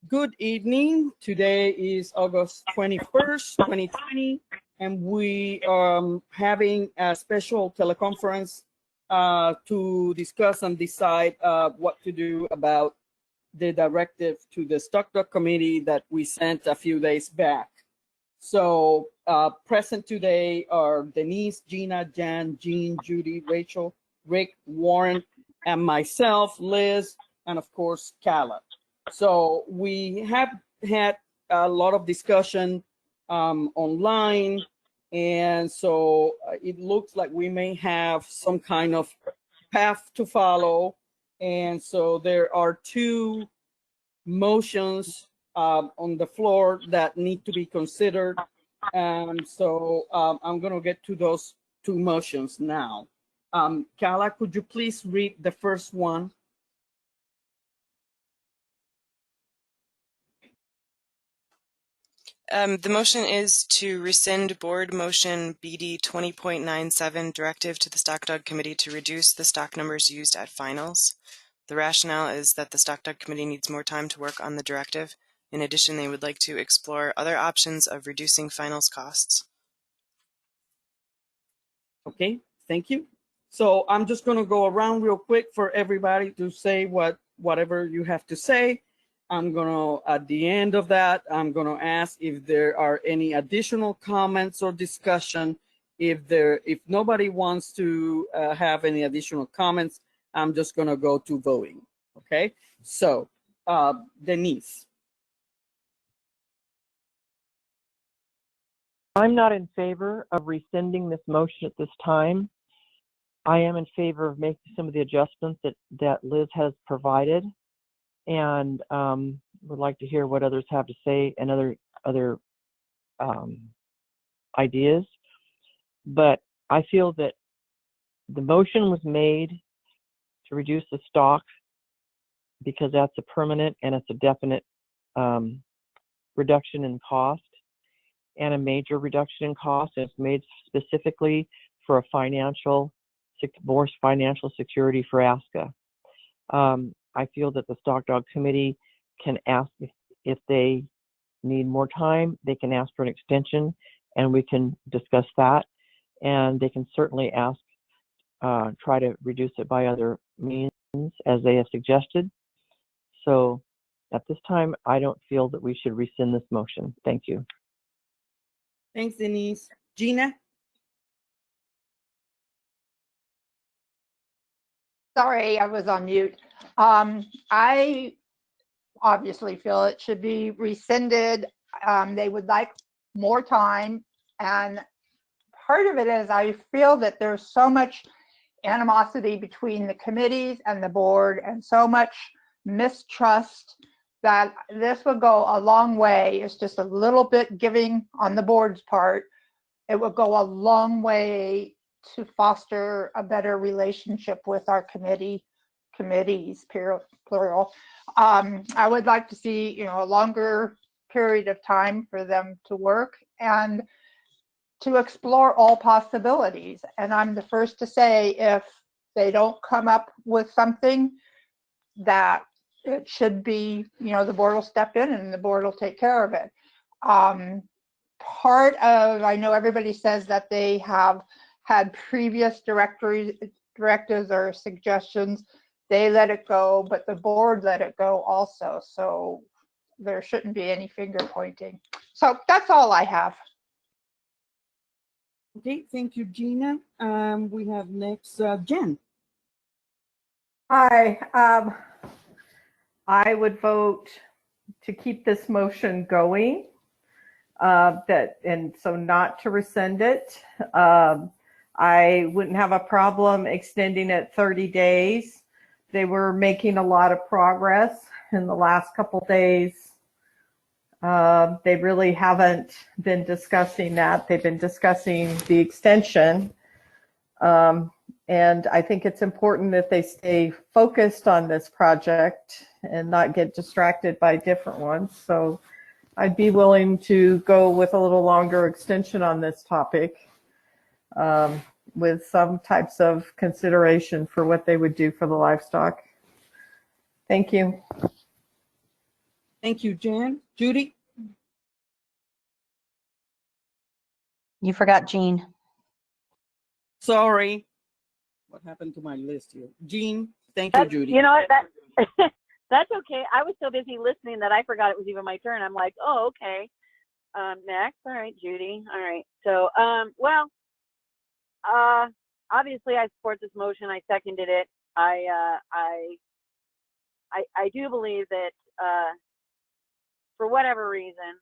Good evening. Today is August 21st, 2020, and we are having a special teleconference to discuss and decide what to do about the directive to the Stockdog committee that we sent a few days back. So present today are Denise, Gina, Jan, Jean, Judy, Rachel, Rick, Warren, and myself, Liz, and of course, Calla. So we have had a lot of discussion online, and so it looks like we may have some kind of path to follow. And so there are two motions on the floor that need to be considered. And so I'm going to get to those two motions now. Calla, could you please read the first one? The motion is to rescind Board Motion BD 20.97 directive to the Stockdog Committee to reduce the stock numbers used at finals. The rationale is that the Stockdog Committee needs more time to work on the directive. In addition, they would like to explore other options of reducing finals costs. Okay, thank you. So I'm just going to go around real quick for everybody to say whatever you have to say. I'm going to, at the end of that, I'm going to ask if there are any additional comments or discussion. If nobody wants to have any additional comments, I'm just going to go to voting. Okay, so Denise. I'm not in favor of rescinding this motion at this time. I am in favor of making some of the adjustments that Liz has provided, and would like to hear what others have to say and other ideas. But I feel that the motion was made to reduce the stock because that's a permanent and it's a definite reduction in cost, and a major reduction in cost. It's made specifically for a more financial security for ASCA. I feel that the Stockdog Committee can ask if they need more time, they can ask for an extension, and we can discuss that. And they can certainly ask, try to reduce it by other means as they have suggested. So at this time, I don't feel that we should rescind this motion. Thank you. Thanks, Denise. Gina? Sorry, I was on mute. I obviously feel it should be rescinded. They would like more time. And part of it is I feel that there's so much animosity between the committees and the board and so much mistrust that this would go a long way. It's just a little bit giving on the board's part. It would go a long way to foster a better relationship with our committees, plural. I would like to see, a longer period of time for them to work and to explore all possibilities. And I'm the first to say, if they don't come up with something that it should be, the board will step in and the board will take care of it. Part of, I know everybody says that they have had previous directives or suggestions. They let it go, but the board let it go also. So there shouldn't be any finger pointing. So that's all I have. Okay, thank you, Gina. We have next Jen. Hi, I would vote to keep this motion going, and so not to rescind it. I wouldn't have a problem extending it 30 days. They were making a lot of progress in the last couple days. They really haven't been discussing that. They've been discussing the extension. And I think it's important that they stay focused on this project and not get distracted by different ones. So I'd be willing to go with a little longer extension on this topic, with some types of consideration for what they would do for the livestock. Thank you. Thank you, Jan. Judy? You forgot Jean. Sorry. What happened to my list here? Jean? Thank you, Judy. You know what? That's okay. I was so busy listening that I forgot it was even my turn. I'm like, oh, okay. Next. All right, Judy. All right. So, obviously I support this motion. I seconded it. I do believe that, for whatever reason,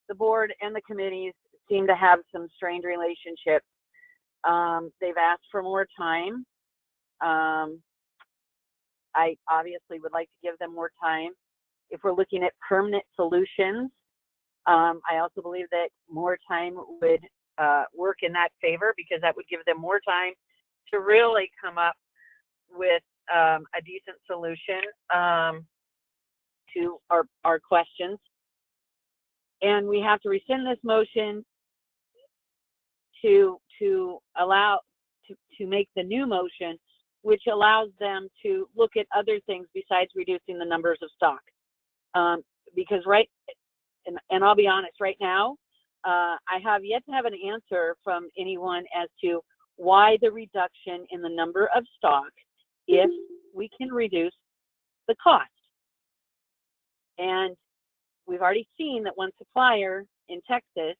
the board and the committees seem to have some strained relationships. They've asked for more time. I obviously would like to give them more time. If we're looking at permanent solutions, I also believe that more time would work in that favor, because that would give them more time to really come up with a decent solution to our questions. And we have to rescind this motion to allow to make the new motion, which allows them to look at other things besides reducing the numbers of stock. Because and I'll be honest, right now, I have yet to have an answer from anyone as to why the reduction in the number of stock if we can reduce the cost. And we've already seen that one supplier in Texas,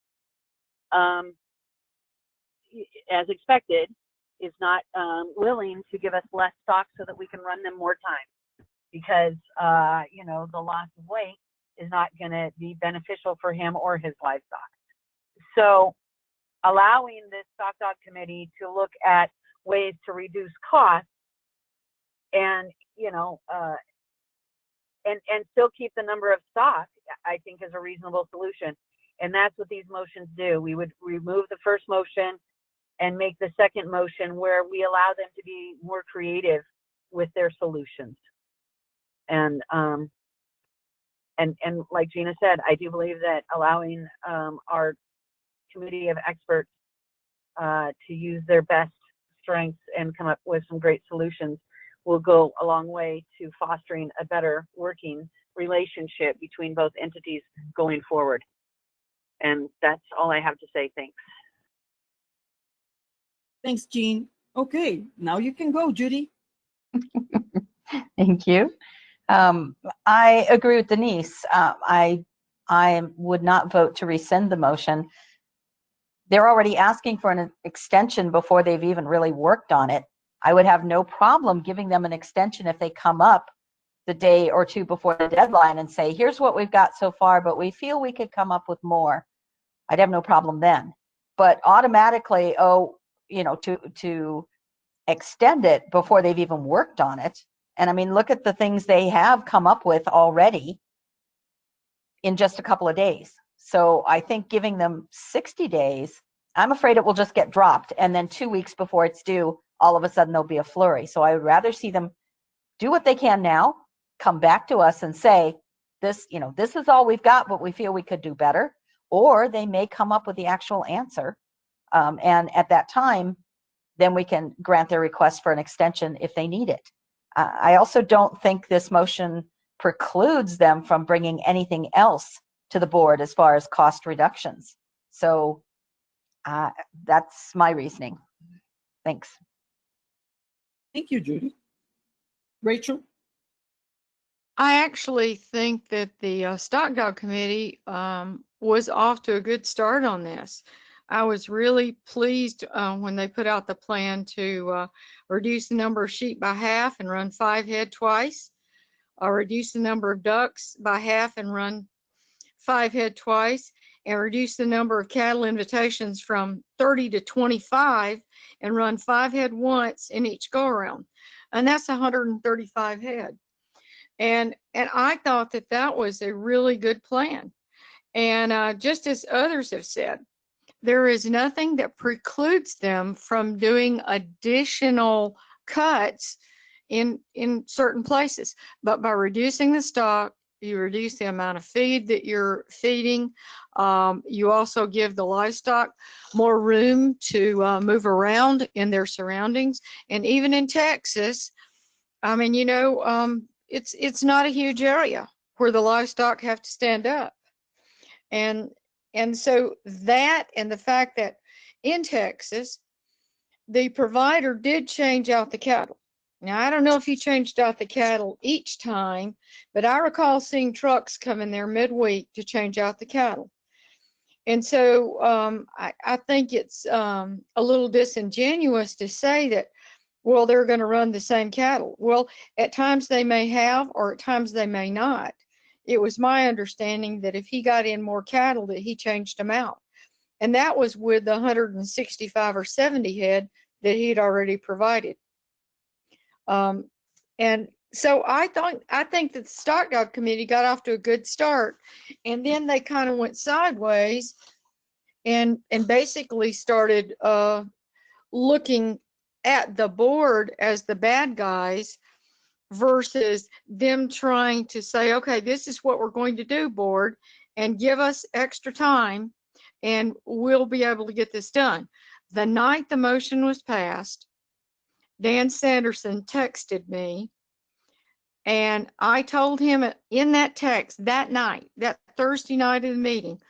as expected, is not willing to give us less stock so that we can run them more time, because you know, the loss of weight is not going to be beneficial for him or his livestock. So allowing this Stockdog committee to look at ways to reduce costs and, you know, and still keep the number of stock, I think is a reasonable solution. And that's what these motions do. We would remove the first motion and make the second motion where we allow them to be more creative with their solutions. And like Gina said, I do believe that allowing our committee of experts to use their best strengths and come up with some great solutions will go a long way to fostering a better working relationship between both entities going forward. And that's all I have to say. Thanks. Thanks, Jean. Okay, now you can go, Judy. Thank you. I agree with Denise. I would not vote to rescind the motion. They're already asking for an extension before they've even really worked on it. I would have no problem giving them an extension if they come up the day or two before the deadline and say, here's what we've got so far, but we feel we could come up with more. I'd have no problem then. But automatically, you know, to extend it before they've even worked on it. And I mean, look at the things they have come up with already in just a couple of days. So I think giving them 60 days, I'm afraid it will just get dropped. And then 2 weeks before it's due, all of a sudden there'll be a flurry. So I would rather see them do what they can now, come back to us and say, this, you know, this is all we've got, but we feel we could do better. Or they may come up with the actual answer. And at that time, then we can grant their request for an extension if they need it. I also don't think this motion precludes them from bringing anything else to the board as far as cost reductions. So that's my reasoning. Thanks. Thank you, Judy. Rachel? I actually think that the Stockdog committee was off to a good start on this. I was really pleased when they put out the plan to reduce the number of sheep by half and run 5 head twice, or reduce the number of ducks by half and run 5 head twice, and reduce the number of cattle invitations from 30 to 25 and run 5 head once in each go around. And that's 135 head. And I thought that that was a really good plan. And just as others have said, there is nothing that precludes them from doing additional cuts in certain places. But by reducing the stock, you reduce the amount of feed that you're feeding. You also give the livestock more room to move around in their surroundings. And even in Texas, I mean, you know, it's not a huge area where the livestock have to stand up. And so that, and the fact that in Texas, the provider did change out the cattle. Now, I don't know if he changed out the cattle each time, but I recall seeing trucks come in there midweek to change out the cattle. And so I think it's a little disingenuous to say that, well, they're going to run the same cattle. Well, at times they may have, or at times they may not. It was my understanding that if he got in more cattle, that he changed them out. And that was with the 165 or 70 head that he'd already provided. And so I think that the Stockdog committee got off to a good start, and then they kind of went sideways and basically started looking at the board as the bad guys versus them trying to say, okay, this is what we're going to do, board, and give us extra time and we'll be able to get this done. The night the motion was passed, Dan Sanderson texted me, and I told him in that text that night, that Thursday night of the meeting,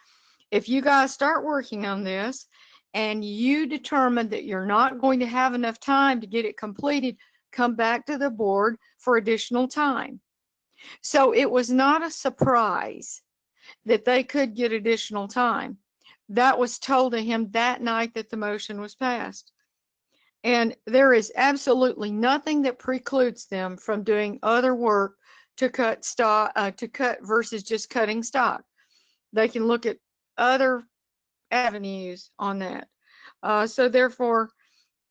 if you guys start working on this and you determine that you're not going to have enough time to get it completed, come back to the board for additional time. So it was not a surprise that they could get additional time. That was told to him that night that the motion was passed. And there is absolutely nothing that precludes them from doing other work to cut stock, versus just cutting stock. They can look at other avenues on that. So therefore,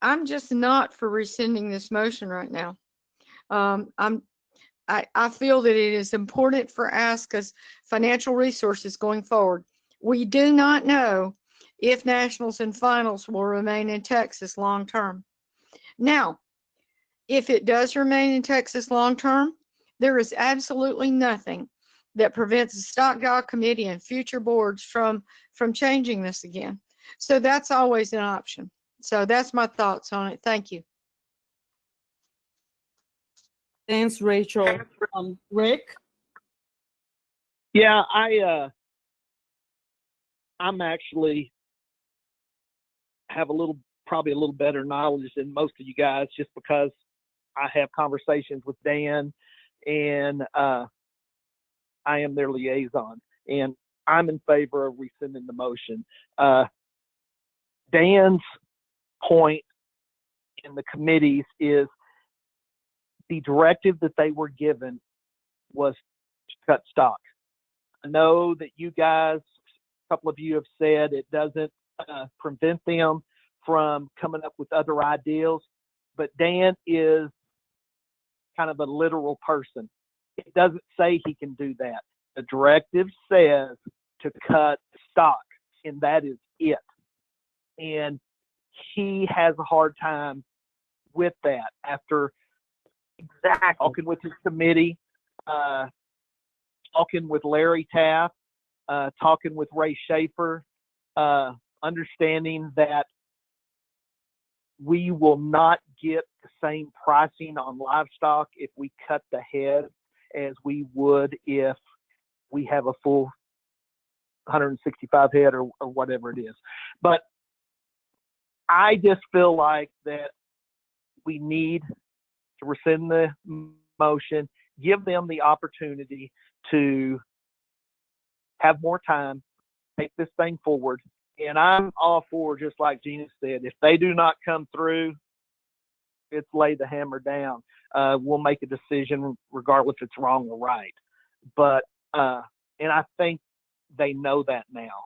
I'm just not for rescinding this motion right now. I feel that it is important for ASCA's financial resources going forward. We do not know if nationals and finals will remain in Texas long term. Now, if it does remain in Texas long term, there is absolutely nothing that prevents the Stockdog committee and future boards from changing this again. So that's always an option. So that's my thoughts on it. Thank you. Thanks, Rachel. Rick? Yeah, I'm actually have probably a little better knowledge than most of you guys, just because I have conversations with Dan, and I am their liaison, and I'm in favor of rescinding the motion. Dan's point in the committees is the directive that they were given was to cut stock. I know that you guys, a couple of you have said it doesn't prevent them from coming up with other ideals, but Dan is kind of a literal person. It doesn't say he can do that. The directive says to cut stock, and that is it. And he has a hard time with that after talking with his committee, talking with Larry Taft, talking with Ray Schaefer, understanding that we will not get the same pricing on livestock if we cut the head as we would if we have a full 165 head or whatever it is. But I just feel like that we need to rescind the motion, give them the opportunity to have more time, take this thing forward. And I'm all for, just like Gina said, if they do not come through, it's lay the hammer down. We'll make a decision regardless if it's wrong or right. But, and I think they know that now.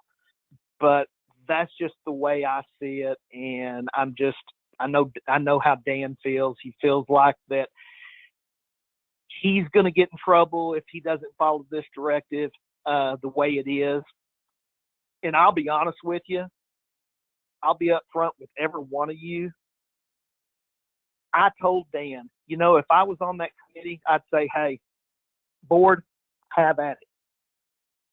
But that's just the way I see it. And I know how Dan feels. He feels like that he's going to get in trouble if he doesn't follow this directive the way it is. And I'll be honest with you. I'll be up front with every one of you. I told Dan, if I was on that committee, I'd say, hey, board, have at it.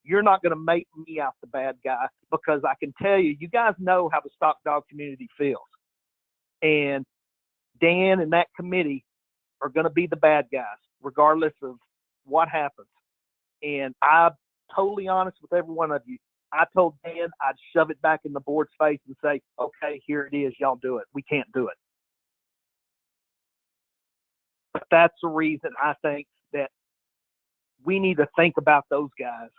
You're not going to make me out the bad guy, because I can tell you, you guys know how the Stockdog community feels. And Dan and that committee are going to be the bad guys. regardless of what happens. And I'm totally honest with every one of you. I told Dan I'd shove it back in the board's face and say, okay, here it is. Y'all do it. We can't do it. But that's the reason I think that we need to think about those guys.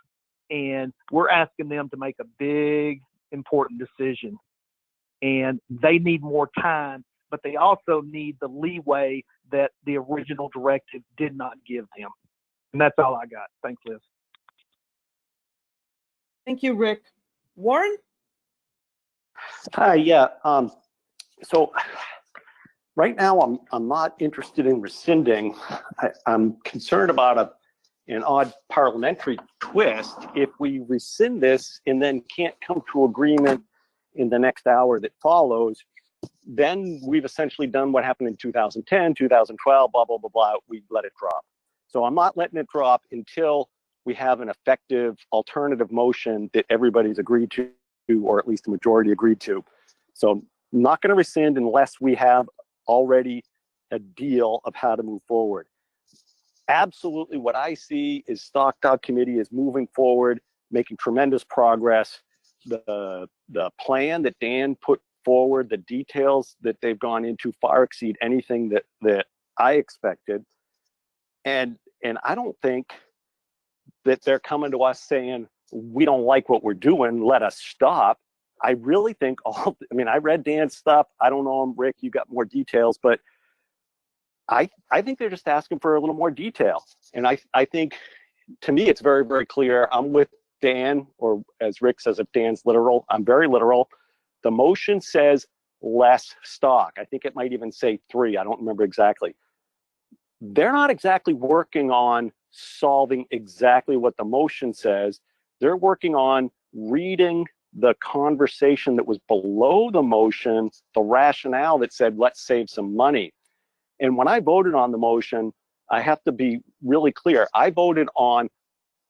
And we're asking them to make a big, important decision. And they need more time, but they also need the leeway that the original directive did not give them. And that's all I got. Thanks, Liz. Thank you, Rick. Warren? Hi, yeah. So right now I'm not interested in rescinding. I'm concerned about an odd parliamentary twist if we rescind this and then can't come to agreement in the next hour that follows. Then we've essentially done what happened in 2010, 2012, blah, blah, blah, blah. We let it drop. So I'm not letting it drop until we have an effective alternative motion that everybody's agreed to, or at least the majority agreed to. So I'm not going to rescind unless we have already a deal of how to move forward. Absolutely what I see is Stockdog Committee is moving forward, making tremendous progress. The plan that Dan put forward, the details that they've gone into far exceed anything that I expected. And I don't think that they're coming to us saying, we don't like what we're doing, let us stop. I really think I read Dan's stuff. I don't know him, Rick, you got more details, but I think they're just asking for a little more detail. And I think, to me, it's very, very clear. I'm with Dan, or as Rick says, if Dan's literal, I'm very literal. The motion says less stock. I think it might even say 3. I don't remember exactly. They're not exactly working on solving exactly what the motion says. They're working on reading the conversation that was below the motion, the rationale that said, let's save some money. And when I voted on the motion, I have to be really clear. I voted on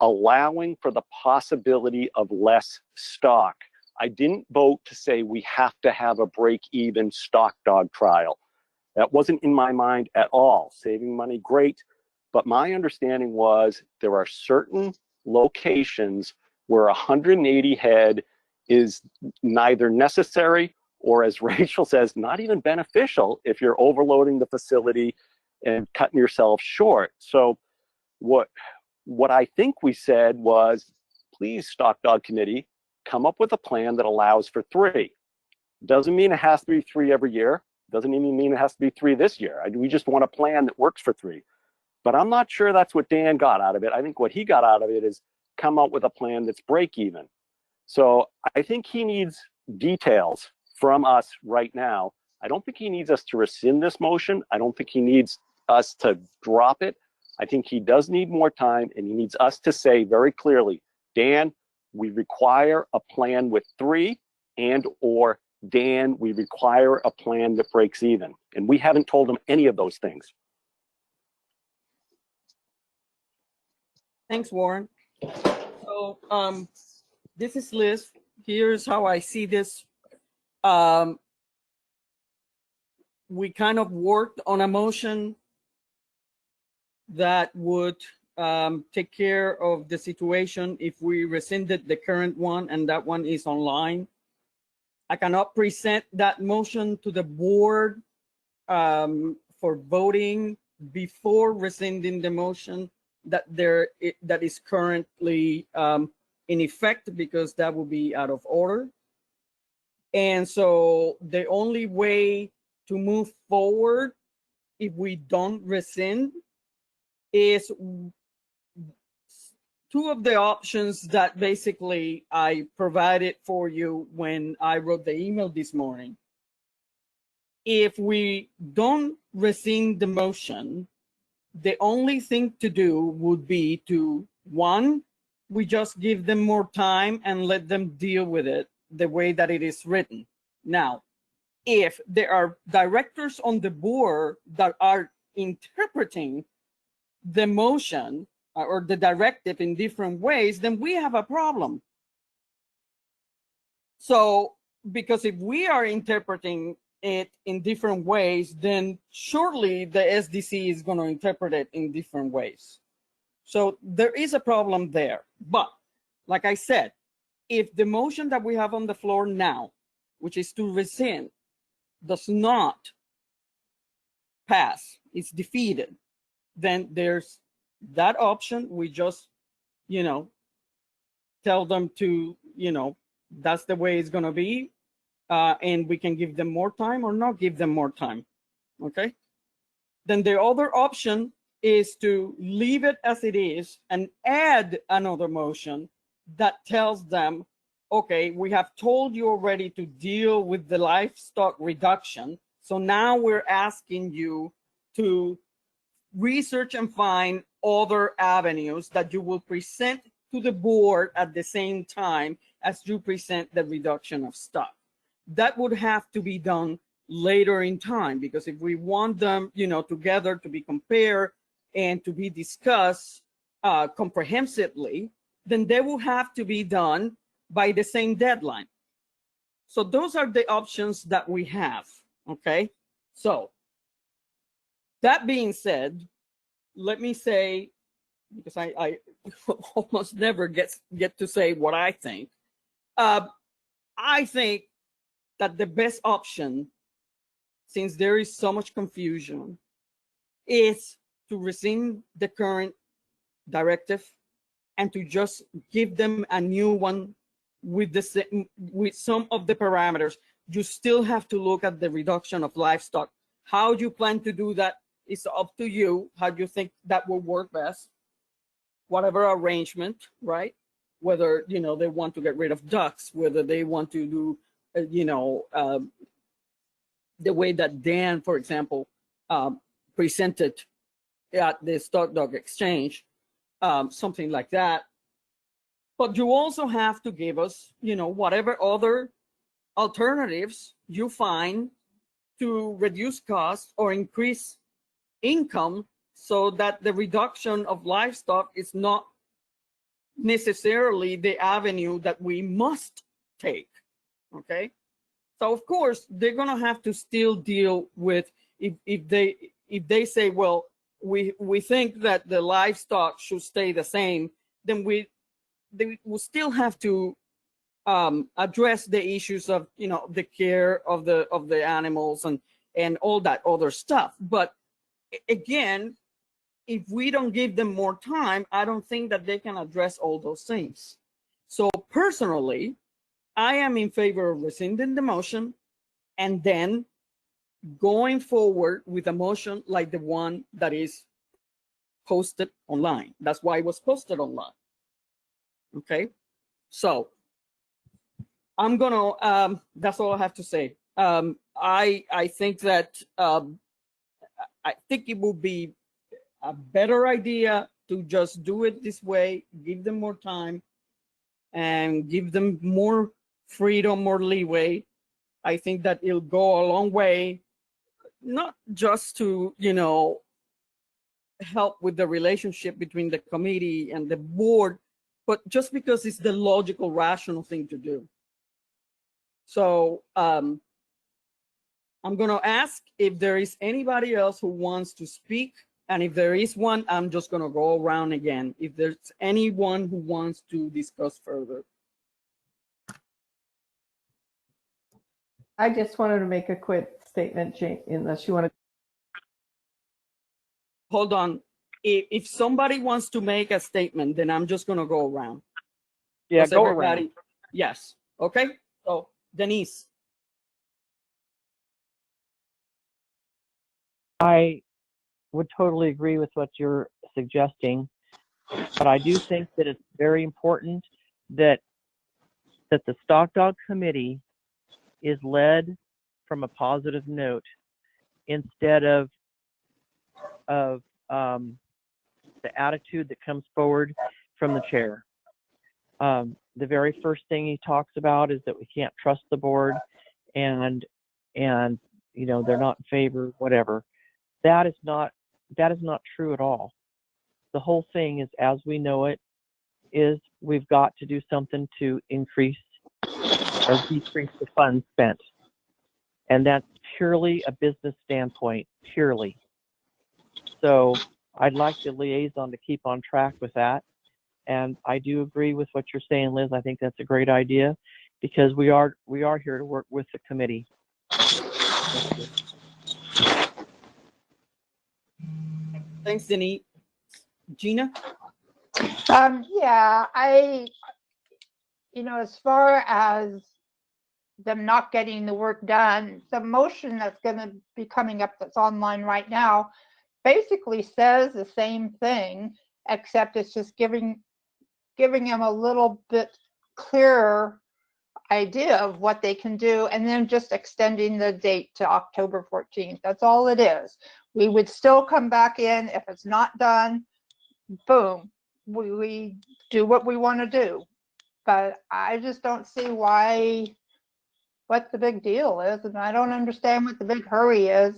allowing for the possibility of less stock. I didn't vote to say we have to have a break-even Stockdog trial. That wasn't in my mind at all. Saving money, great. But my understanding was there are certain locations where 180 head is neither necessary or, as Rachel says, not even beneficial if you're overloading the facility and cutting yourself short. So what I think we said was, please, Stockdog Committee, come up with a plan that allows for 3. Doesn't mean it has to be 3 every year. Doesn't even mean it has to be 3 this year. We just want a plan that works for 3. But I'm not sure that's what Dan got out of it. I think what he got out of it is come up with a plan that's break even. So I think he needs details from us right now. I don't think he needs us to rescind this motion. I don't think he needs us to drop it. I think he does need more time, and he needs us to say very clearly, Dan, we require a plan with 3, and or Dan, we require a plan that breaks even. And we haven't told him any of those things. Thanks, Warren. So this is Liz. Here's how I see this. We kind of worked on a motion that would take care of the situation if we rescinded the current one, and that one is online. I cannot present that motion to the board for voting before rescinding the motion that is currently in effect, because that will be out of order. And so the only way to move forward if we don't rescind is 2 of the options that basically I provided for you when I wrote the email this morning. If we don't rescind the motion, the only thing to do would be to, 1, we just give them more time and let them deal with it the way that it is written. Now, if there are directors on the board that are interpreting the motion or the directive in different ways, then we have a problem. So, because if we are interpreting it in different ways, then surely the SDC is going to interpret it in different ways. So there is a problem there. But like I said, if the motion that we have on the floor now, which is to rescind, does not pass, it's defeated, then there's that option. We just, you know, tell them to, you know, that's the way it's going to be. And we can give them more time or not give them more time. Okay. Then the other option is to leave it as it is and add another motion that tells them, okay, we have told you already to deal with the livestock reduction. So now we're asking you to research and find other avenues that you will present to the board at the same time as you present the reduction of stock. That would have to be done later in time, because if we want them, you know, together to be compared and to be discussed comprehensively, then they will have to be done by the same deadline. So those are the options that we have. Okay. So that being said, let me say, because I almost never get to say what I think. I think that the best option, since there is so much confusion, is to rescind the current directive and to just give them a new one with some of the parameters. You still have to look at the reduction of livestock. How you plan to do that is up to you. How do you think that will work best? Whatever arrangement, right? Whether, you know, they want to get rid of ducks, whether they want to do, you know, the way that Dan, for example, presented at the Stockdog exchange, something like that. But you also have to give us, you know, whatever other alternatives you find to reduce costs or increase income, so that the reduction of livestock is not necessarily the avenue that we must take. Okay. So of course they're going to have to still deal with, if they say, well, we think that the livestock should stay the same, then they will still have to address the issues of, you know, the care of the animals and all that other stuff. But again, if we don't give them more time, I don't think that they can address all those things. So personally, I am in favor of rescinding the motion and then going forward with a motion like the one that is posted online. That's why it was posted online. Okay. So I'm gonna, that's all I have to say. I think that, I think it will be a better idea to just do it this way, give them more time and give them more freedom, more leeway. I think that it'll go a long way, not just to, you know, help with the relationship between the committee and the board, but just because it's the logical, rational thing to do. So I'm going to ask if there is anybody else who wants to speak. And if there is one, I'm just going to go around again. If there's anyone who wants to discuss further. I just wanted to make a quick statement, Jane, unless you want to. Hold on. If somebody wants to make a statement, then I'm just going to go around. Yeah, Does go everybody? around. Yes. Okay. So Denise. I would totally agree with what you're suggesting, but I do think that it's very important that the Stockdog Committee is led from a positive note instead of the attitude that comes forward from the chair. The very first thing he talks about is that we can't trust the board, and you know, they're not in favor, whatever. That is not true at all. The whole thing is, as we know it, is we've got to do something to increase or decrease the funds spent. And that's purely a business standpoint, purely. So I'd like the liaison to keep on track with that. And I do agree with what you're saying, Liz. I think that's a great idea because we are here to work with the committee. Thank you. Thanks, Denise. Gina? Yeah, as far as them not getting the work done, the motion that's going to be coming up that's online right now basically says the same thing, except it's just giving them a little bit clearer idea of what they can do, and then just extending the date to October 14th. That's all it is. We would still come back in if it's not done. Boom, we do what we want to do. But I just don't see what the big deal is, and I don't understand what the big hurry is.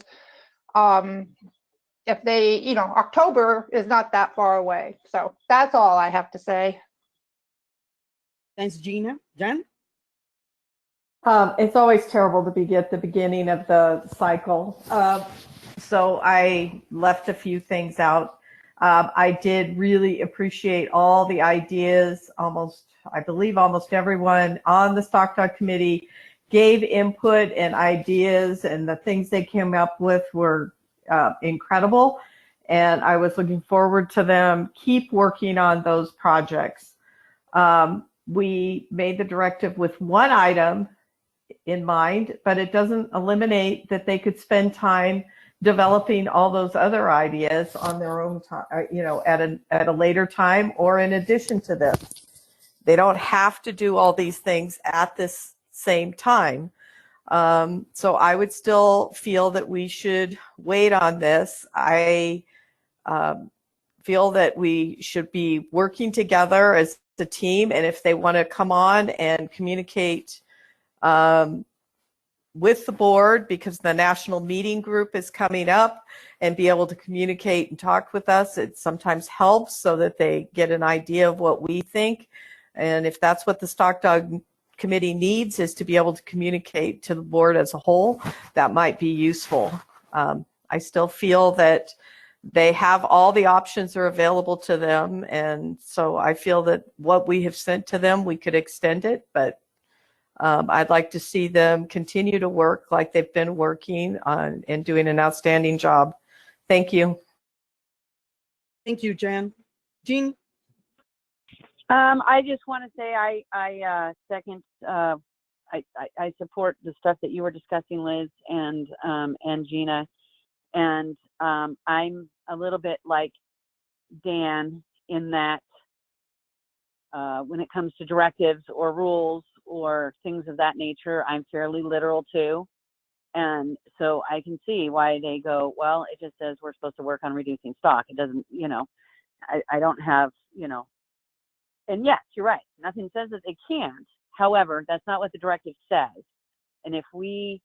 If they, October is not that far away. So that's all I have to say. Thanks, Gina. Jan? It's always terrible to be at the beginning of the cycle. So I left a few things out. I did really appreciate all the ideas. I believe almost everyone on the Stockdog committee gave input and ideas, and the things they came up with were incredible. And I was looking forward to them keep working on those projects. We made the directive with one item in mind, but it doesn't eliminate that they could spend time developing all those other ideas on their own time, at a later time or in addition to this. They don't have to do all these things at this same time. So I would still feel that we should wait on this. I feel that we should be working together as a team, and if they want to come on and communicate with the board, because the national meeting group is coming up, and be able to communicate and talk with us, it sometimes helps so that they get an idea of what we think. And if that's what the Stockdog committee needs, is to be able to communicate to the board as a whole, that might be useful. I still feel that they have all the options are available to them, and so I feel that what we have sent to them, we could extend it, but I'd like to see them continue to work like they've been working on and doing an outstanding job. Thank you. Thank you, Jan. Jean? I just want to say I second. I support the stuff that you were discussing, Liz and Gina, and I'm a little bit like Dan in that when it comes to directives or rules or things of that nature, I'm fairly literal too. And so I can see why they go, well, it just says we're supposed to work on reducing stock. It doesn't, I don't have, and yes, you're right. Nothing says that they can't. However, that's not what the directive says. And if we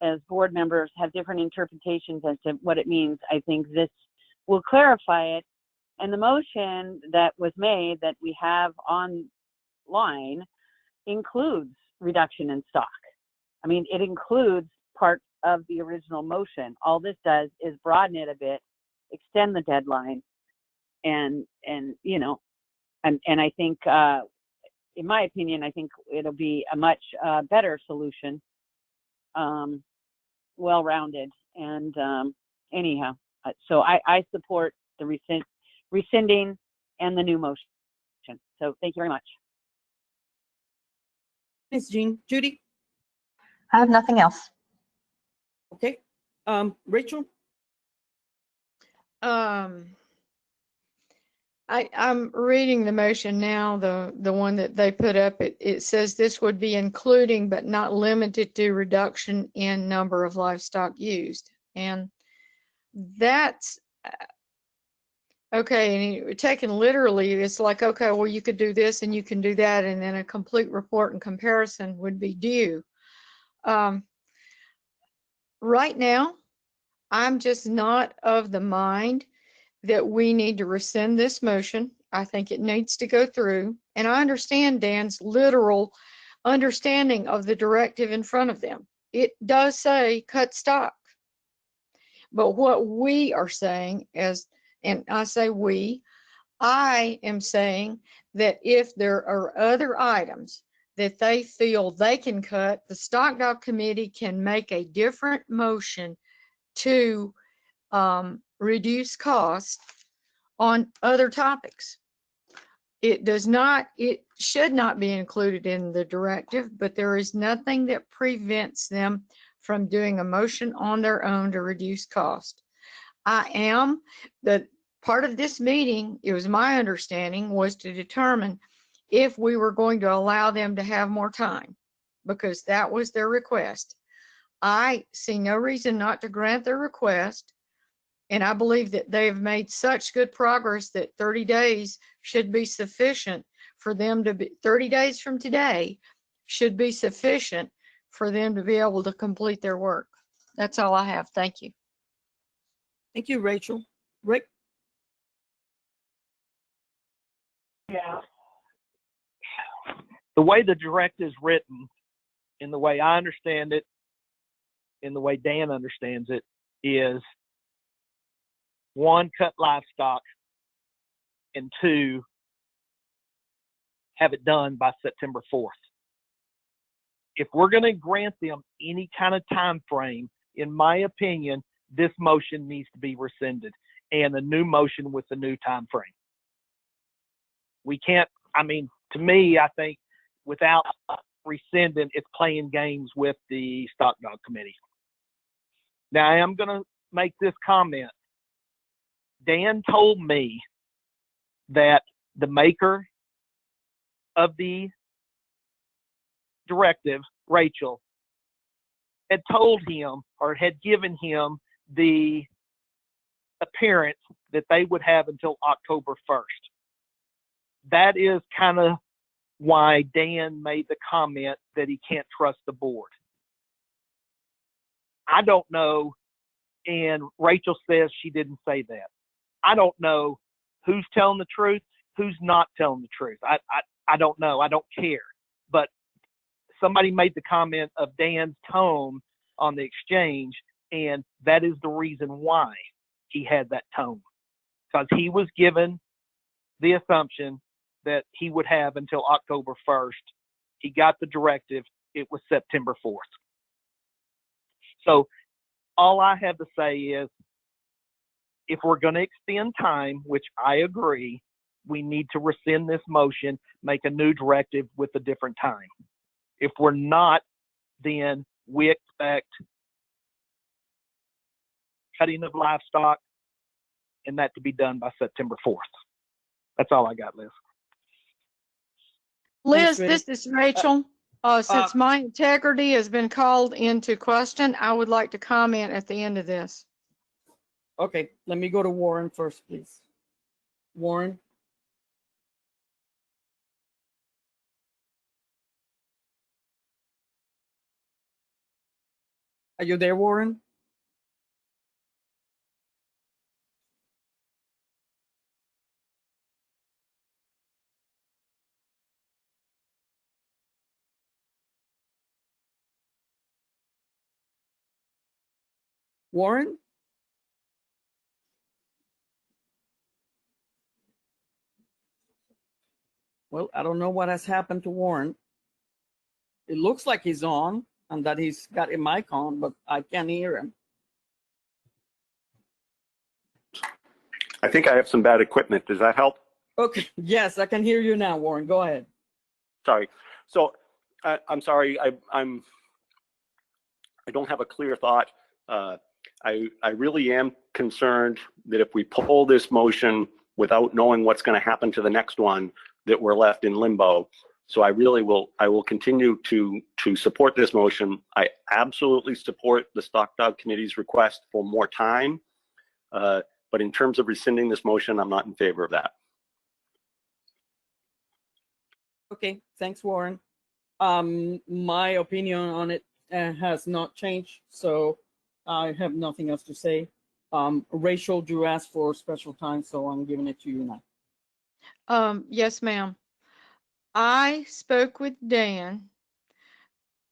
as board members have different interpretations as to what it means, I think this will clarify it. And the motion that was made that we have online includes reduction in stock. I mean, it includes part of the original motion. All this does is broaden it a bit, extend the deadline, and I think, in my opinion, I think it'll be a much better solution, well-rounded, and anyhow, so I support the rescinding and the new motion. So thank you very much. Thanks, Jean. Judy? I have nothing else. Okay. Rachel? I'm reading the motion now, the one that they put up. It says this would be including but not limited to reduction in number of livestock used. And that's okay. And taken literally, it's like, okay, well, you could do this and you can do that, and then a complete report and comparison would be due. Right now, I'm just not of the mind that we need to rescind this motion. I think it needs to go through. And I understand Dan's literal understanding of the directive in front of them. it does say cut stock. But what we are saying is, and I say we, I am saying that if there are other items that they feel they can cut, the Stockdog committee can make a different motion to reduce costs on other topics. It should not be included in the directive, but there is nothing that prevents them from doing a motion on their own to reduce cost. The part of this meeting, it was my understanding, was to determine if we were going to allow them to have more time, because that was their request. I see no reason not to grant their request, and I believe that they've made such good progress that 30 days should be sufficient for them to be, 30 days from today should be sufficient for them to be able to complete their work. That's all I have. Thank you. Thank you, Rachel. Rick? Yeah. The way the directive is written, in the way I understand it, in the way Dan understands it, is 1, cut livestock, and 2, have it done by September 4th. If we're going to grant them any kind of time frame, in my opinion, this motion needs to be rescinded and a new motion with a new time frame. We can't, I mean, to me, I think without rescinding, it's playing games with the Stockdog committee. Now, I am going to make this comment. Dan told me that the maker of the directive, Rachel, had told him or had given him the appearance that they would have until October 1st. That is kind of why Dan made the comment that he can't trust the board. I don't know, and Rachel says she didn't say that. I don't know who's telling the truth, who's not telling the truth. I don't know. I don't care. But somebody made the comment of Dan's tone on the exchange, and that is the reason why he had that tone. Because he was given the assumption that he would have until October 1st. He got the directive. It was September 4th. So all I have to say is, if we're going to extend time, which I agree, we need to rescind this motion, make a new directive with a different time. If we're not, then we expect cutting of livestock and that to be done by September 4th. That's all I got, Liz. Liz, Thanks, this is Rachel. Since my integrity has been called into question, I would like to comment at the end of this. Okay, let me go to Warren first, please. Warren? Are you there, Warren? Warren? Well, I don't know what has happened to Warren. It looks like he's on and that he's got a mic on, but I can't hear him. I think I have some bad equipment. Does that help? Okay, yes, I can hear you now, Warren. Go ahead. Sorry. So I'm sorry. I don't have a clear thought. I really am concerned that if we pull this motion without knowing what's going to happen to the next one, that we're left in limbo. So I will continue to support this motion. I absolutely support the Stockdog Committee's request for more time. But in terms of rescinding this motion, I'm not in favor of that. Okay, thanks, Warren. My opinion on it has not changed, so I have nothing else to say. Rachel, you asked for special time, so I'm giving it to you now. Yes, ma'am. I spoke with Dan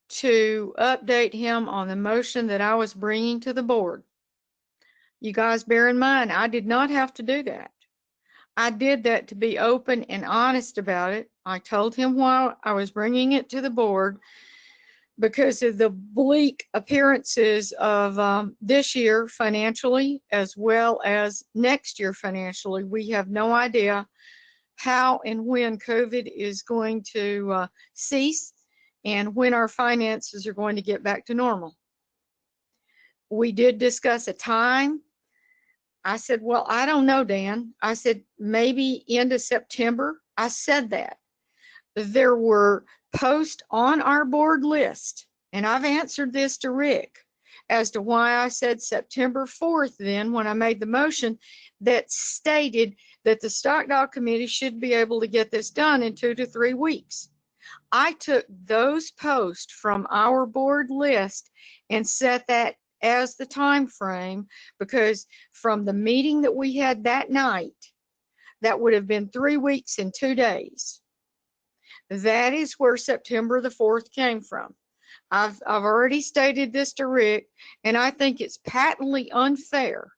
to update him on the motion that I was bringing to the board. You guys bear in mind, I did not have to do that. I did that to be open and honest about it. I told him why I was bringing it to the board, because of the bleak appearances of this year financially, as well as next year financially. We have no idea how and when COVID is going to cease and when our finances are going to get back to normal. We did discuss a time. I said, well, I don't know, Dan. I said, maybe end of September. I said that. There were posts on our board list, and I've answered this to Rick as to why I said September 4th then when I made the motion, that stated that the Stockdog committee should be able to get this done in 2 to 3 weeks. I took those posts from our board list and set that as the time frame, because from the meeting that we had that night, that would have been 3 weeks and 2 days. That is where September the 4th came from. I've already stated this to Rick, and I think it's patently unfair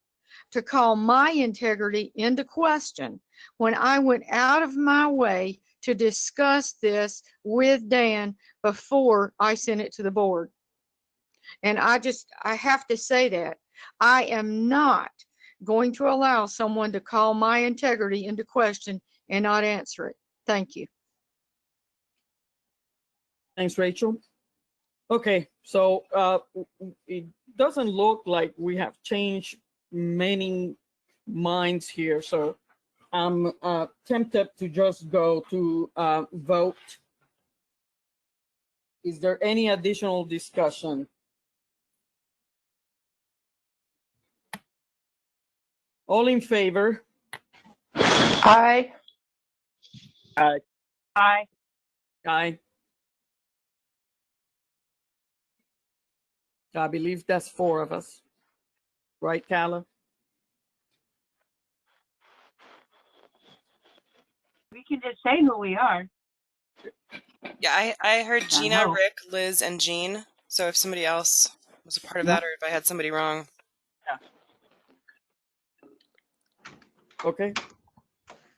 to call my integrity into question when I went out of my way to discuss this with Dan before I sent it to the board. And I have to say that I am not going to allow someone to call my integrity into question and not answer it. Thank you. Thanks, Rachel. Okay, so it doesn't look like we have changed many minds here, so I'm tempted to just go to vote. Is there any additional discussion? All in favor? Aye. Aye. Aye. Aye. I believe that's 4 of us. Right, Calla? We can just say who we are. Yeah, I heard Gina, know. Rick, Liz, and Jean. So if somebody else was a part of that, or if I had somebody wrong. Okay.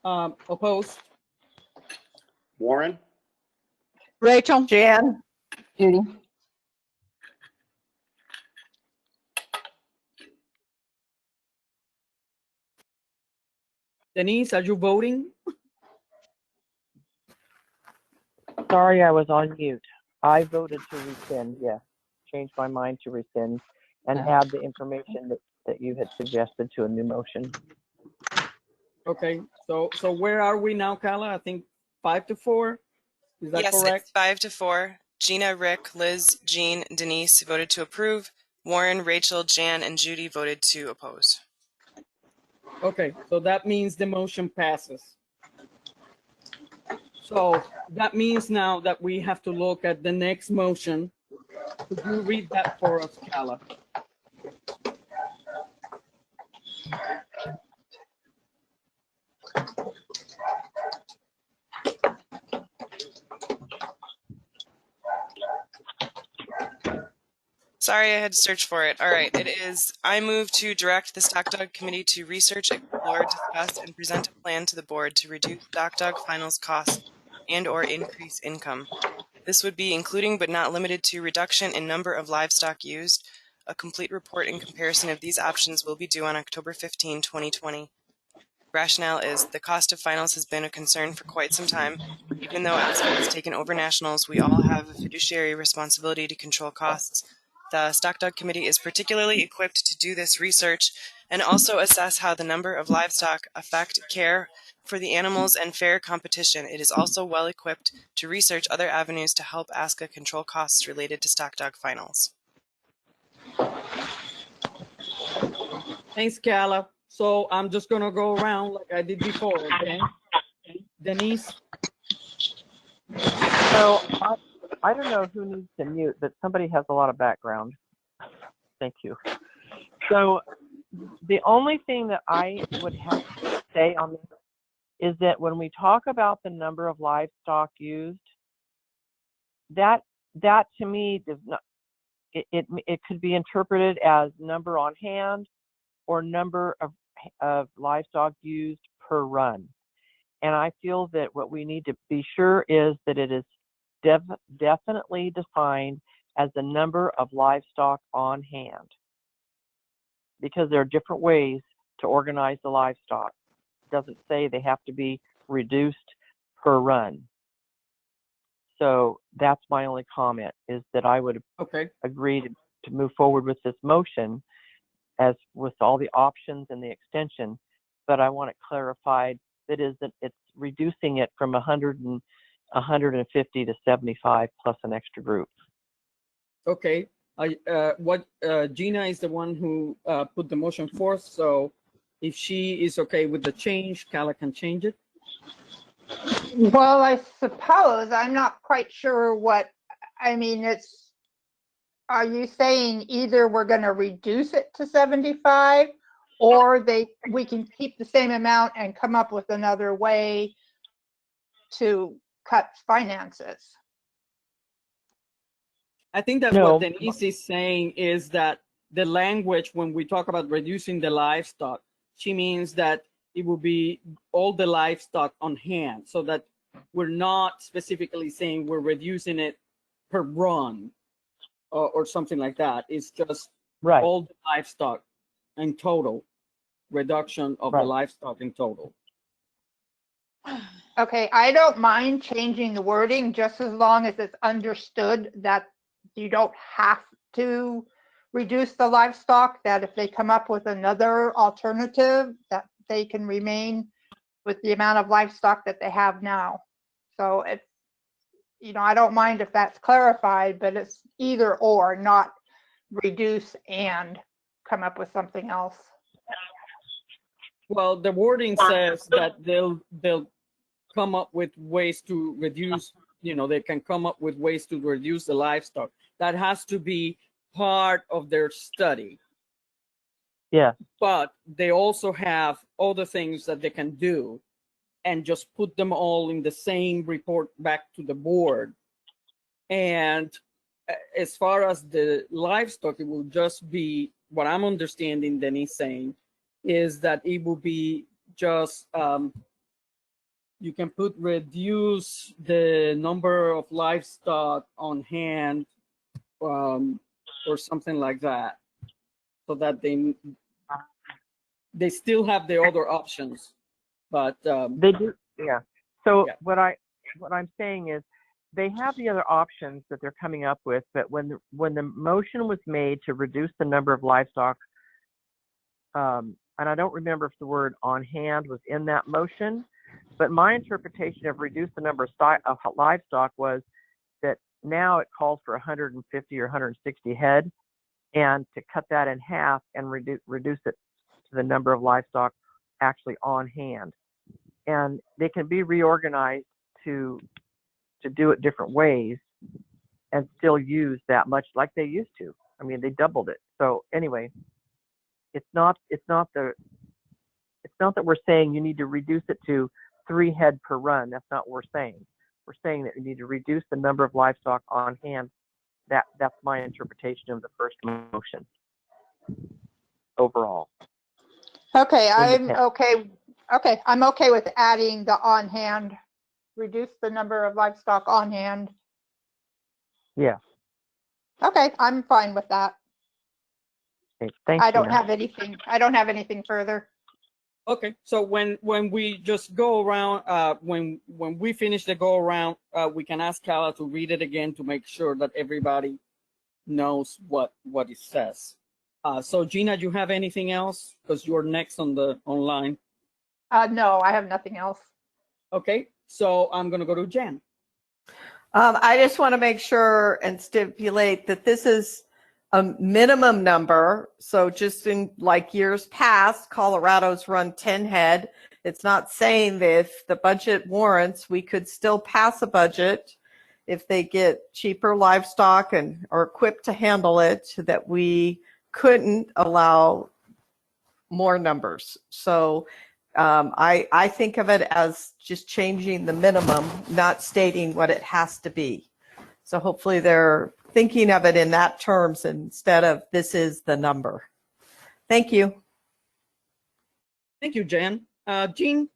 Opposed? Warren, Rachel? Jan, Judy? Denise, are you voting? Sorry, I was on mute. I voted to rescind, yes. Changed my mind to rescind and add the information that you had suggested to a new motion. Okay, so where are we now, Calla? I think 5 to 4. Is that Yes, correct? it's 5 to 4. Gina, Rick, Liz, Jean, Denise voted to approve. Warren, Rachel, Jan, and Judy voted to oppose. Okay, so that means the motion passes. So that means now that we have to look at the next motion. Could you read that for us, Calla? Sorry, I had to search for it. All right, it is, I move to direct the Stockdog Committee to research, explore, discuss, and present a plan to the board to reduce Stockdog finals costs and or increase income. This would be including but not limited to reduction in number of livestock used. A complete report in comparison of these options will be due on October 15, 2020. Rationale is the cost of finals has been a concern for quite some time. Even though ASCA has taken over nationals, we all have a fiduciary responsibility to control costs. The Stockdog Committee is particularly equipped to do this research and also assess how the number of livestock affect care for the animals and fair competition. It is also well equipped to research other avenues to help ASCA control costs related to Stockdog finals. Thanks, Calla. So I'm just gonna go around like I did before, okay? Denise? So I don't know who needs to mute, but somebody has a lot of background. Thank you. So the only thing that I would have to say on this is that when we talk about the number of livestock used, that that to me does not, it could be interpreted as number on hand or number of livestock used per run. And I feel that what we need to be sure is that it is definitely defined as the number of livestock on hand, because there are different ways to organize the livestock. It doesn't say they have to be reduced per run. So that's my only comment, is that I would agree to move forward with this motion as with all the options and the extension, but I want it clarified that it's reducing it from 150 to 75 plus an extra group. Okay. Gina is the one who put the motion forth, so if she is okay with the change, Kala can change it. Well, I suppose I'm not quite sure what, I mean, are you saying either we're going to reduce it to 75 or we can keep the same amount and come up with another way to cut finances? I think that what Denise is saying is that the language, when we talk about reducing the livestock, she means that it will be all the livestock on hand, so that we're not specifically saying we're reducing it per run or something like that. It's just all the livestock in total, reduction of the livestock in total. Okay, I don't mind changing the wording just as long as it's understood that you don't have to reduce the livestock, that if they come up with another alternative, that they can remain with the amount of livestock that they have now. So it's, I don't mind if that's clarified, but it's either or, not reduce and come up with something else. Well, the wording says that they'll come up with ways to reduce, they can come up with ways to reduce the livestock. That has to be part of their study. Yeah. But they also have other things that they can do and just put them all in the same report back to the board. And as far as the livestock, it will just be, what I'm understanding Denise saying is that it will be just, you can reduce the number of livestock on hand, or something like that, so that they still have the other options, but they do. Yeah. So yeah. What I'm saying is they have the other options that they're coming up with, but when the motion was made to reduce the number of livestock, and I don't remember if the word on hand was in that motion, but my interpretation of reduce the number of livestock was that now it calls for 150 or 160 head, and to cut that in half and reduce it to the number of livestock actually on hand. And they can be reorganized to do it different ways and still use that much like they used to. I mean, they doubled it. So anyway, it's not that we're saying you need to reduce it to 3 head per run. That's not what we're saying. We're saying that you need to reduce the number of livestock on hand. That's my interpretation of the first motion overall. Okay, I'm okay with adding the on hand, reduce the number of livestock on hand. Yeah. Okay, I'm fine with that. Okay, thank you. I don't have anything further. Okay, so when we just go around, when we finish the go around, we can ask Kala to read it again to make sure that everybody knows what it says. So Gina, do you have anything else? Because you're next on the online. No, I have nothing else. Okay, so I'm gonna go to Jen. I just want to make sure and stipulate that this is a minimum number. So just in like years past, Colorado's run 10 head. It's not saying that if the budget warrants, we could still pass a budget if they get cheaper livestock and are equipped to handle it, that we couldn't allow more numbers. So I think of it as just changing the minimum, not stating what it has to be. So hopefully they're thinking of it in that terms instead of this is the number. Thank you. Thank you, Jen. Jean?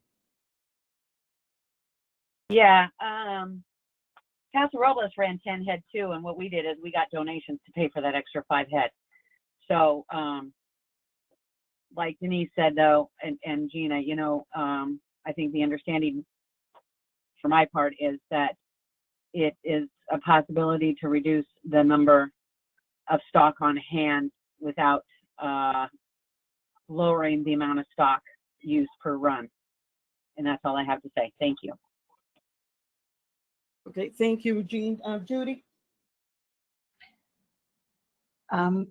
Yeah, Casa Robles ran 10 head too, and what we did is we got donations to pay for that extra 5 head. So, like Denise said though, and Gina, you know, I think the understanding for my part is that it is a possibility to reduce the number of stock on hand without lowering the amount of stock used per run. And that's all I have to say. Thank you. Okay, thank you, Jean. Judy? I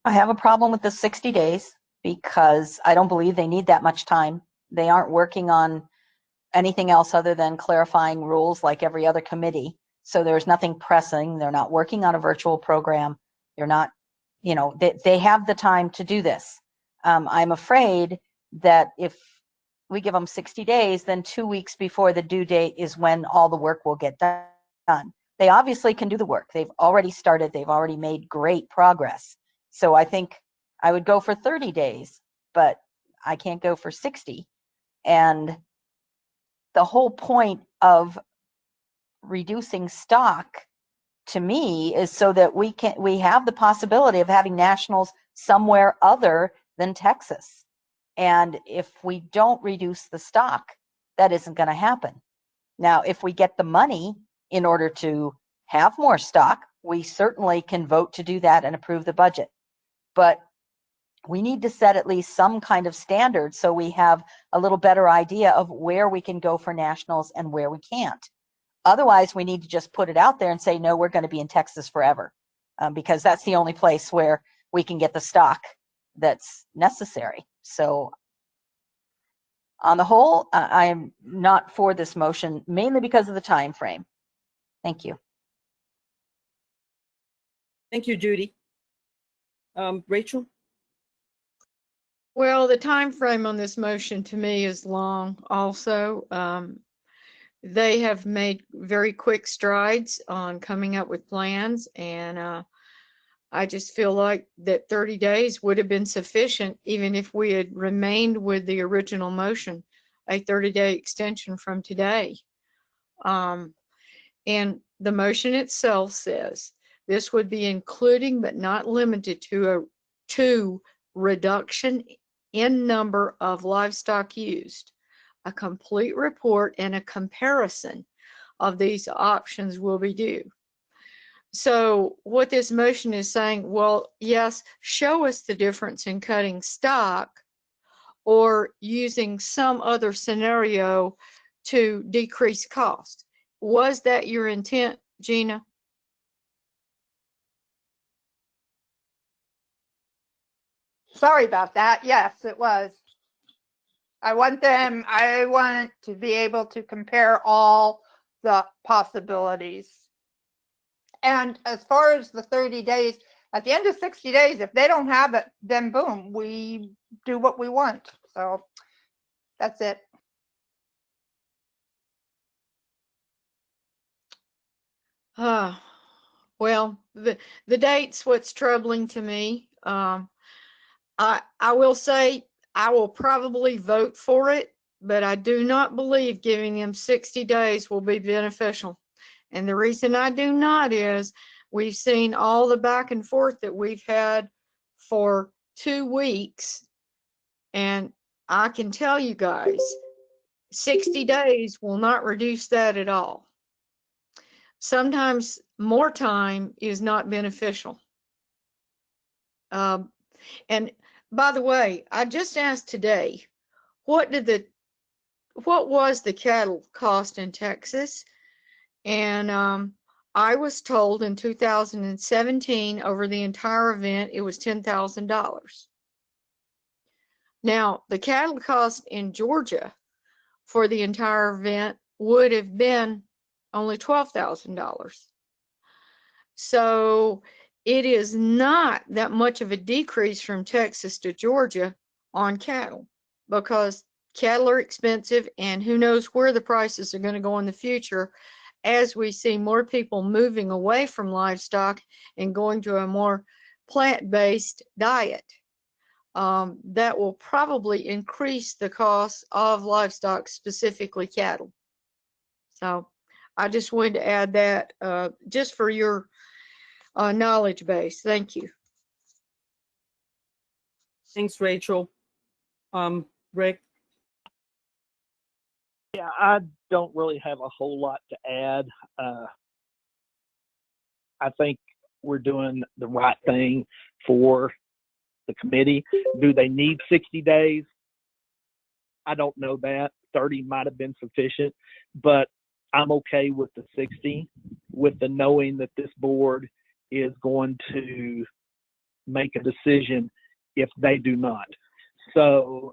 have a problem with the 60 days because I don't believe they need that much time. They aren't working on anything else other than clarifying rules like every other committee. So there's nothing pressing. They're not working on a virtual program. They're not, you know, they have the time to do this. I'm afraid that if we give them 60 days, then 2 weeks before the due date is when all the work will get done. They obviously can do the work. They've already started. They've already made great progress. So I think I would go for 30 days, but I can't go for 60. And the whole point of reducing stock to me is so that we have the possibility of having nationals somewhere other than Texas. And if we don't reduce the stock, that isn't going to happen. Now, if we get the money in order to have more stock, we certainly can vote to do that and approve the budget. But we need to set at least some kind of standard so we have a little better idea of where we can go for nationals and where we can't. Otherwise, we need to just put it out there and say, no, we're going to be in Texas forever, because that's the only place where we can get the stock that's necessary. So on the whole, I am not for this motion, mainly because of the time frame. Thank you. Thank you, Judy. Rachel? Well, the time frame on this motion to me is long also. They have made very quick strides on coming up with plans, and I just feel like that 30 days would have been sufficient even if we had remained with the original motion, a 30-day extension from today. And the motion itself says this would be including but not limited to reduction in number of livestock used. A complete report and a comparison of these options will be due. So what this motion is saying, well, yes, show us the difference in cutting stock or using some other scenario to decrease cost. Was that your intent, Gina? Sorry about that. Yes, it was. I want to be able to compare all the possibilities. And as far as the 30 days, at the end of 60 days, if they don't have it, then boom, we do what we want. So that's it. Well, the date's what's troubling to me. I will say I will probably vote for it, but I do not believe giving them 60 days will be beneficial. And the reason I do not is we've seen all the back and forth that we've had for 2 weeks. And I can tell you guys, 60 days will not reduce that at all. Sometimes more time is not beneficial. And by the way, I just asked today, what was the cattle cost in Texas? And I was told in 2017 over the entire event it was $10,000. Now the cattle cost in Georgia for the entire event would have been only $12,000. So it is not that much of a decrease from Texas to Georgia on cattle, because cattle are expensive and who knows where the prices are going to go in the future as we see more people moving away from livestock and going to a more plant-based diet, that will probably increase the cost of livestock, specifically cattle. So I just wanted to add that just for your knowledge base. Thank you. Thanks, Rachel. Rick? Yeah, I don't really have a whole lot to add. I think we're doing the right thing for the committee. Do they need 60 days? I don't know that. 30 might have been sufficient, but I'm okay with the 60, with the knowing that this board is going to make a decision if they do not. So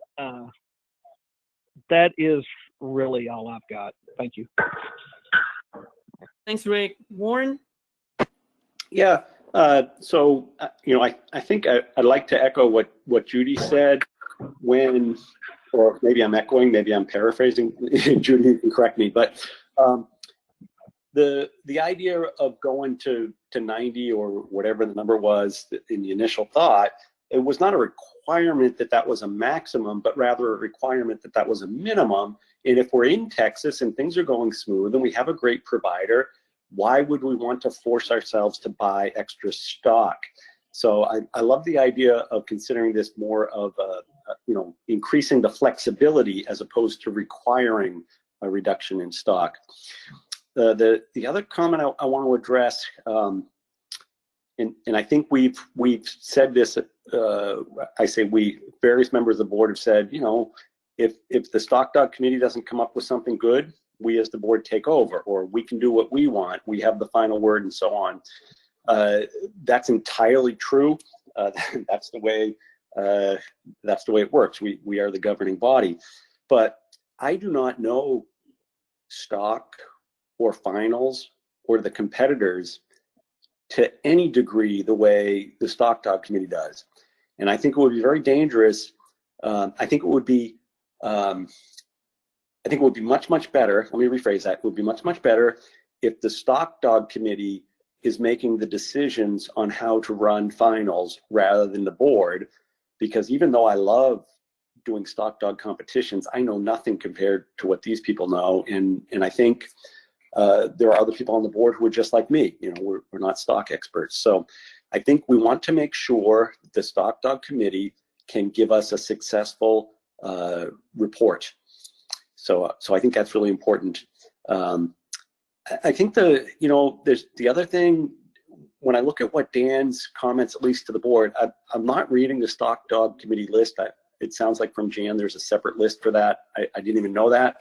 that is really all I've got. Thank you. Thanks, Rick. Warren? Yeah, so, I think I'd like to echo what Judy said when, or maybe I'm echoing, maybe I'm paraphrasing. Judy, you can correct me, but the idea of going to 90 or whatever the number was in the initial thought, it was not a requirement that was a maximum, but rather a requirement that was a minimum. And if we're in Texas and things are going smooth and we have a great provider, why would we want to force ourselves to buy extra stock? So I love the idea of considering this more of increasing the flexibility as opposed to requiring a reduction in stock. The other comment I want to address, and I think we've said this. I say we, various members of the board have said, if the Stockdog committee doesn't come up with something good, we as the board take over, or we can do what we want. We have the final word, and so on. That's entirely true. That's the way it works. We are the governing body, but I do not know stock or finals or the competitors to any degree the way the Stockdog committee does, and I think it would be very dangerous. I think it would be much better. Let me rephrase that. It would be much better if the Stockdog committee is making the decisions on how to run finals rather than the board, because even though I love doing Stockdog competitions, I know nothing compared to what these people know, and I think there are other people on the board who are just like me. We're not stock experts, so I think we want to make sure that the Stockdog committee can give us a successful report. So I think that's really important. I think there's the other thing, when I look at what Dan's comments, at least to the board, I'm not reading the Stockdog committee list. It sounds like from Jan there's a separate list for that. I didn't even know that.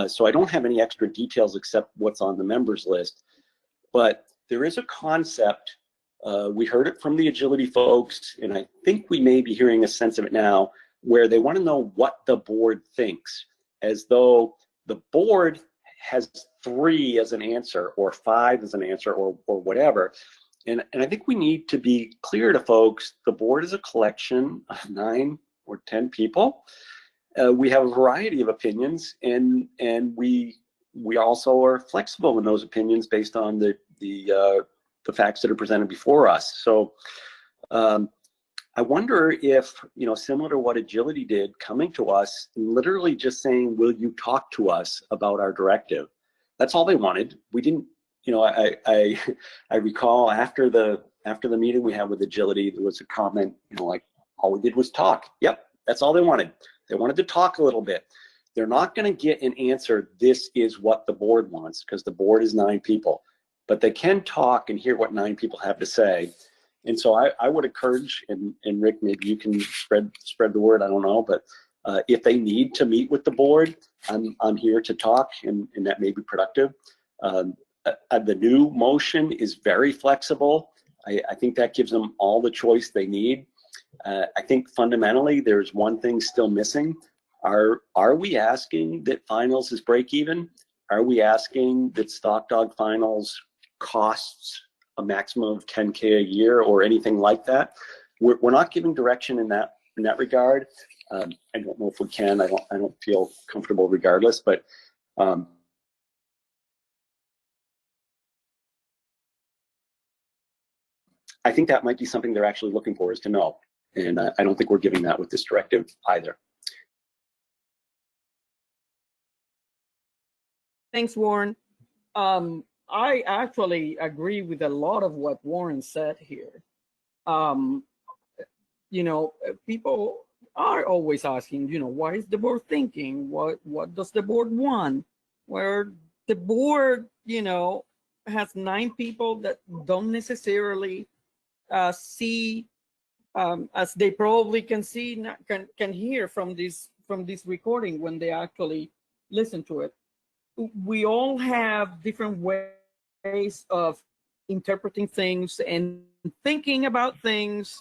So I don't have any extra details except what's on the members list. But there is a concept, we heard it from the agility folks, and I think we may be hearing a sense of it now, where they want to know what the board thinks, as though the board has 3 as an answer or 5 as an answer or whatever. And I think we need to be clear to folks, the board is a collection of 9 or 10 people. We have a variety of opinions, and we also are flexible in those opinions based on the facts that are presented before us. So I wonder if, similar to what Agility did, coming to us, literally just saying, will you talk to us about our directive? That's all they wanted. We didn't, I recall after the meeting we had with Agility, there was a comment, like, all we did was talk. Yep, that's all they wanted. They wanted to talk a little bit. They're not going to get an answer, this is what the board wants, because the board is 9 people. But they can talk and hear what 9 people have to say. And so I would encourage, and Rick, maybe you can spread the word, I don't know, but if they need to meet with the board, I'm here to talk, and that may be productive. The new motion is very flexible. I think that gives them all the choice they need. I think fundamentally there's one thing still missing. Are we asking that finals is break even? Are we asking that Stockdog finals costs a maximum of 10K a year or anything like that? We're not giving direction in that regard. I don't know if we can. I don't feel comfortable regardless, but I think that might be something they're actually looking for, is to know. And I don't think we're giving that with this directive either. Thanks, Warren. I actually agree with a lot of what Warren said here. You know, people are always asking, you know, what is the board thinking? What does the board want? Where the board, you know, has 9 people that don't necessarily see, as they probably can see, can hear from this recording when they actually listen to it. We all have different ways of interpreting things and thinking about things.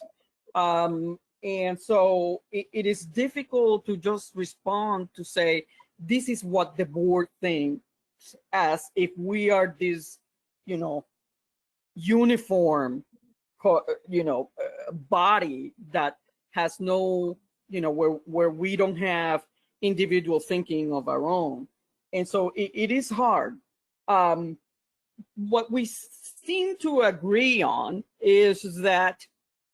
And so it is difficult to just respond to say, this is what the board thinks, as if we are this, you know, uniform, you know, body that has no, you know, where we don't have individual thinking of our own. And so it is hard. What we seem to agree on is that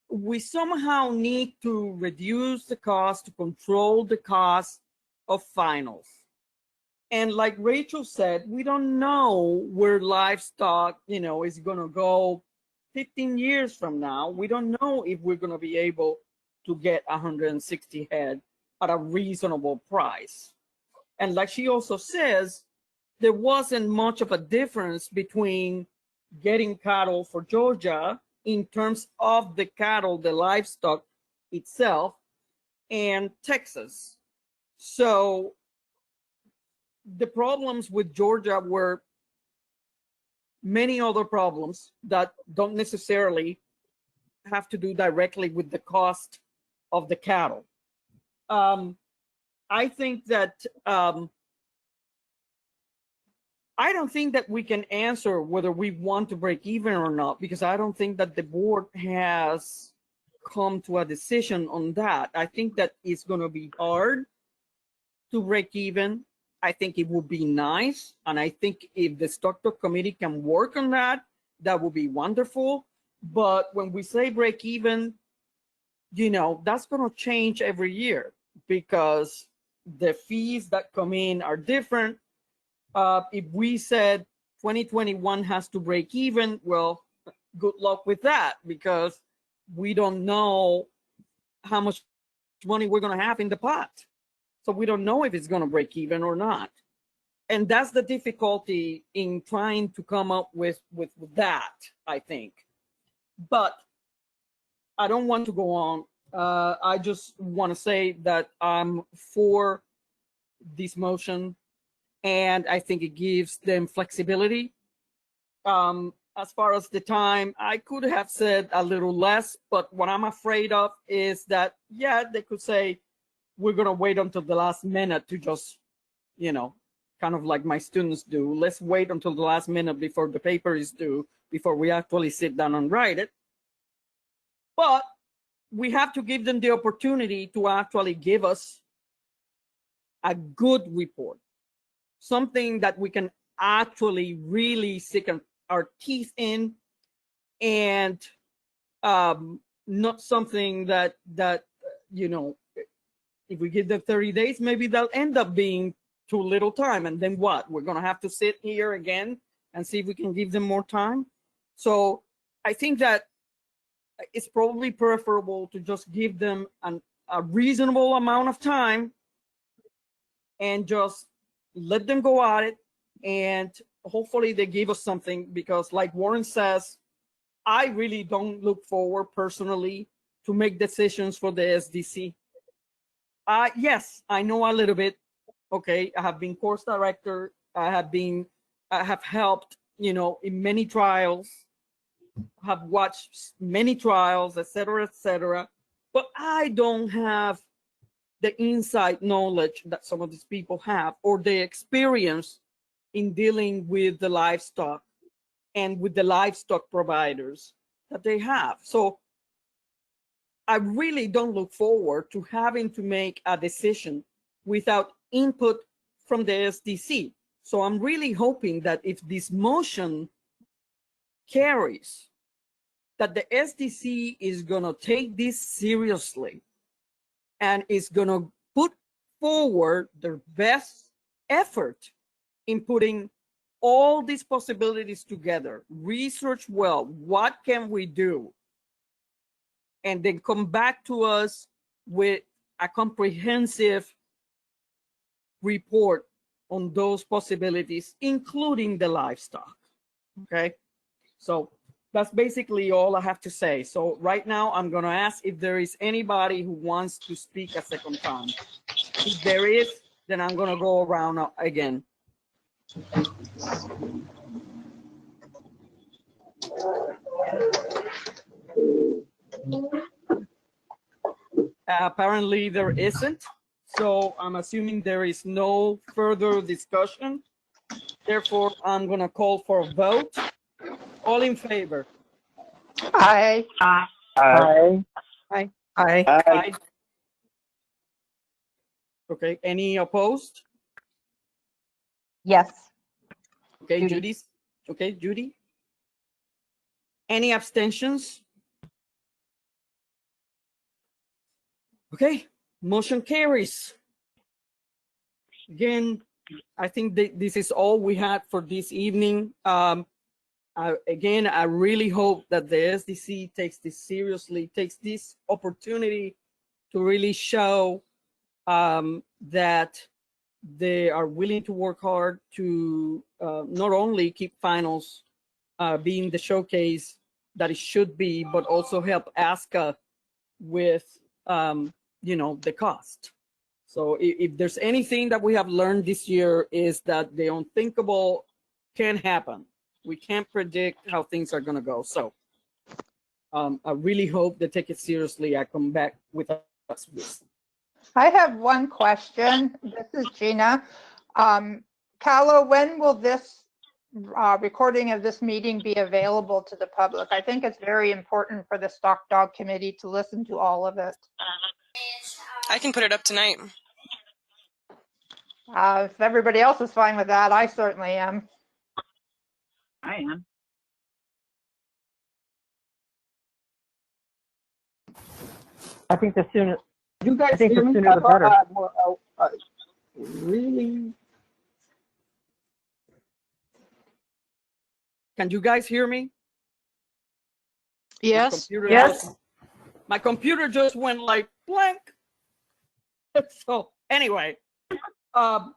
we somehow need to reduce the cost, to control the cost of finals. And like Rachel said, we don't know where livestock, you know, is going to go 15 years from now. We don't know if we're going to be able to get 160 head at a reasonable price. And like she also says, there wasn't much of a difference between getting cattle for Georgia in terms of the cattle, the livestock itself, and Texas. So the problems with Georgia were many other problems that don't necessarily have to do directly with the cost of the cattle. I think that I don't think that we can answer whether we want to break even or not, because I don't think that the board has come to a decision on that. I think that it's going to be hard to break even. I think it would be nice. And I think if the Stockdog committee can work on that, that would be wonderful. But when we say break even, you know, that's going to change every year because the fees that come in are different. If we said 2021 has to break even, well, good luck with that, because we don't know how much money we're going to have in the pot. So we don't know if it's going to break even or not. And that's the difficulty in trying to come up with that, I think. But I don't want to go on. I just want to say that I'm for this motion, and I think it gives them flexibility. As far as the time, I could have said a little less, but what I'm afraid of is that, yeah, they could say, we're going to wait until the last minute to just, you know, kind of like my students do. Let's wait until the last minute before the paper is due, before we actually sit down and write it. But we have to give them the opportunity to actually give us a good report, something that we can actually really sink our teeth in, and not something that you know, if we give them 30 days, maybe they'll end up being too little time. And then what? We're going to have to sit here again and see if we can give them more time. So I think that it's probably preferable to just give them a reasonable amount of time and just let them go at it. And hopefully they give us something, because like Warren says, I really don't look forward personally to make decisions for the SDC. Yes, I know a little bit. Okay, I have been course director. I have helped, you know, in many trials, have watched many trials, et cetera, but I don't have the inside knowledge that some of these people have, or the experience in dealing with the livestock and with the livestock providers that they have. So I really don't look forward to having to make a decision without input from the SDC. So I'm really hoping that if this motion carries, that the SDC is going to take this seriously and is going to put forward their best effort in putting all these possibilities together, research well, what can we do, and then come back to us with a comprehensive report on those possibilities, including the livestock. Okay, so that's basically all I have to say. So right now I'm going to ask if there is anybody who wants to speak a second time. If there is, then I'm going to go around again. Apparently there isn't. So I'm assuming there is no further discussion. Therefore, I'm going to call for a vote. All in favor? Aye. Aye. Aye. Okay, any opposed? Yes. Okay, Judy. Judy's. Okay, Judy. Any abstentions? Okay, motion carries. Again, I think that this is all we had for this evening. Again, I really hope that the SDC takes this seriously, takes this opportunity to really show that they are willing to work hard to not only keep finals being the showcase that it should be, but also help ASCA with, the cost. So if there's anything that we have learned this year is that the unthinkable can happen. We can't predict how things are going to go. So I really hope they take it seriously. I come back with us. I have one question. This is Gina. Carlo, when will this recording of this meeting be available to the public? I think it's very important for the Stockdog Committee to listen to all of it. I can put it up tonight. If everybody else is fine with that, I certainly am. I am. I think the sooner. You guys I think the hear me? sooner the better. Really? Can you guys hear me? Yes. My computer just went like blank. So anyway, I'm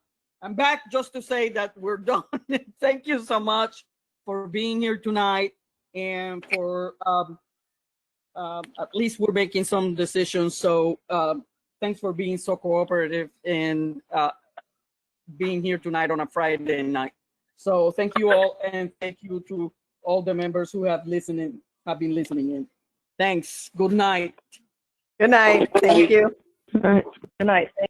back just to say that we're done. Thank you so much for being here tonight and for at least we're making some decisions. So thanks for being so cooperative and being here tonight on a Friday night. So thank you all, and thank you to all the members who have been listening in. Thanks. Good night. Good night. Thank you. Good night.